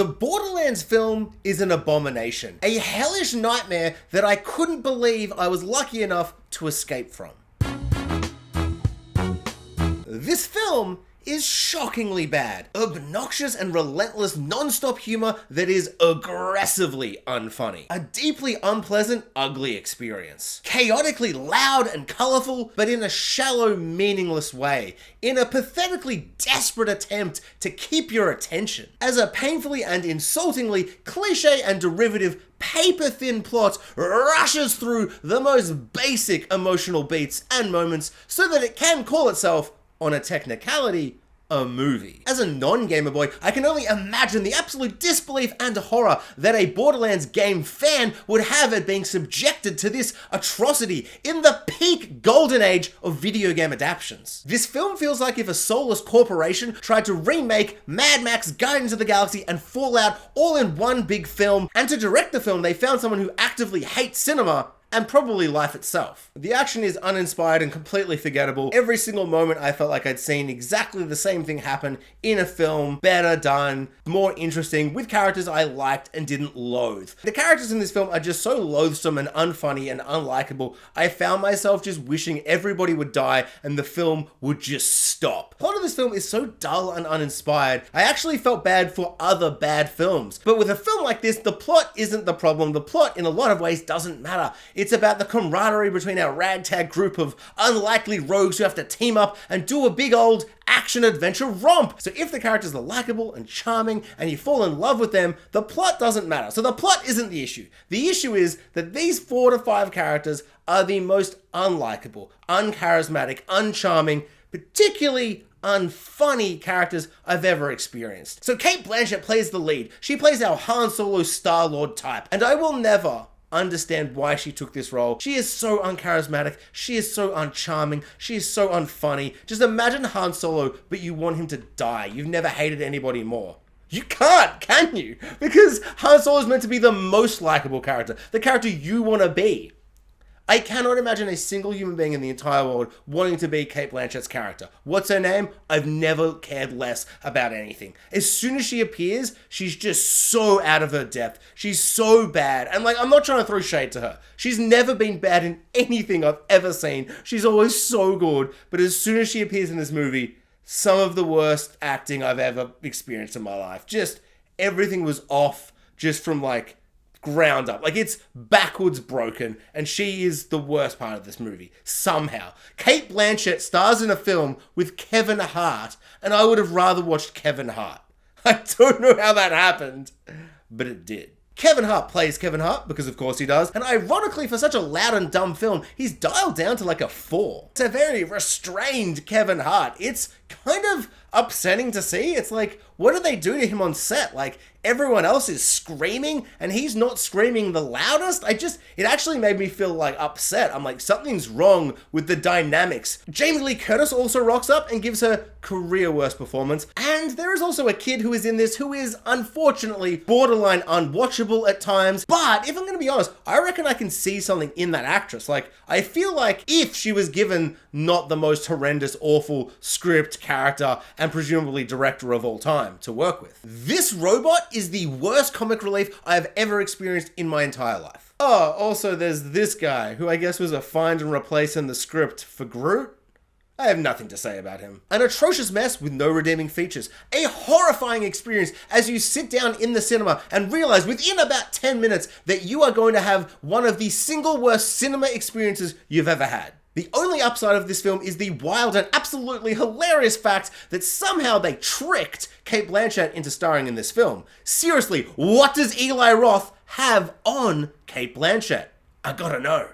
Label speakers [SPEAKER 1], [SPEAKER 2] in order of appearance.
[SPEAKER 1] The Borderlands film is an abomination, a hellish nightmare that I couldn't believe I was lucky enough to escape from. This film is shockingly bad. Obnoxious and relentless non-stop humor that is aggressively unfunny. A deeply unpleasant, ugly experience. Chaotically loud and colourful, but in a shallow, meaningless way. In a pathetically desperate attempt to keep your attention. As a painfully and insultingly cliche and derivative paper-thin plot rushes through the most basic emotional beats and moments so that it can call itself, on a technicality, a movie. As a non-gamer boy, I can only imagine the absolute disbelief and horror that a Borderlands game fan would have at being subjected to this atrocity in the peak golden age of video game adaptions. This film feels like if a soulless corporation tried to remake Mad Max, Guardians of the Galaxy, and Fallout all in one big film, and to direct the film they found someone who actively hates cinema and probably life itself. The action is uninspired and completely forgettable. Every single moment I felt like I'd seen exactly the same thing happen in a film, better done, more interesting, with characters I liked and didn't loathe. The characters in this film are just so loathsome and unfunny and unlikable, I found myself just wishing everybody would die and the film would just stop. The plot of this film is so dull and uninspired, I actually felt bad for other bad films. But with a film like this, the plot isn't the problem. The plot, in a lot of ways, doesn't matter. It's about the camaraderie between our ragtag group of unlikely rogues who have to team up and do a big old action-adventure romp. So if the characters are likable and charming and you fall in love with them, the plot doesn't matter. So the plot isn't the issue. The issue is that these 4 to 5 characters are the most unlikable, uncharismatic, uncharming, particularly unfunny characters I've ever experienced. So Cate Blanchett plays the lead. She plays our Han Solo Star-Lord type, and I will never understand why she took this role. She is so uncharismatic, she is so uncharming, she is so unfunny. Just imagine Han Solo, but you want him to die. You've never hated anybody more. You can't, can you? Because Han Solo is meant to be the most likable character, the character you want to be. I cannot imagine a single human being in the entire world wanting to be Cate Blanchett's character. What's her name? I've never cared less about anything. As soon as she appears, she's just so out of her depth. She's so bad. And like, I'm not trying to throw shade to her. She's never been bad in anything I've ever seen. She's always so good. But as soon as she appears in this movie, some of the worst acting I've ever experienced in my life. Just everything was off just from like ground up. Like, it's backwards broken, and she is the worst part of this movie, somehow. Cate Blanchett stars in a film with Kevin Hart, and I would have rather watched Kevin Hart. I don't know how that happened, but it did. Kevin Hart plays Kevin Hart, because of course he does, and ironically for such a loud and dumb film, he's dialed down to like a 4. It's a very restrained Kevin Hart. It's kind of upsetting to see. It's like, what do they do to him on set? Like, everyone else is screaming and he's not screaming the loudest. It actually made me feel like upset. I'm like, something's wrong with the dynamics. Jamie Lee Curtis also rocks up and gives her career worst performance. And there is also a kid who is in this who is unfortunately borderline unwatchable at times. But if I'm going to be honest, I reckon I can see something in that actress. Like, I feel like if she was given not the most horrendous, awful script, character, and presumably director of all time to work with. This robot is the worst comic relief I have ever experienced in my entire life. Oh, also there's this guy, who I guess was a find and replace in the script for Groot. I have nothing to say about him. An atrocious mess with no redeeming features. A horrifying experience as you sit down in the cinema and realize within about 10 minutes that you are going to have one of the single worst cinema experiences you've ever had. The only upside of this film is the wild and absolutely hilarious fact that somehow they tricked Cate Blanchett into starring in this film. Seriously, what does Eli Roth have on Cate Blanchett? I gotta know.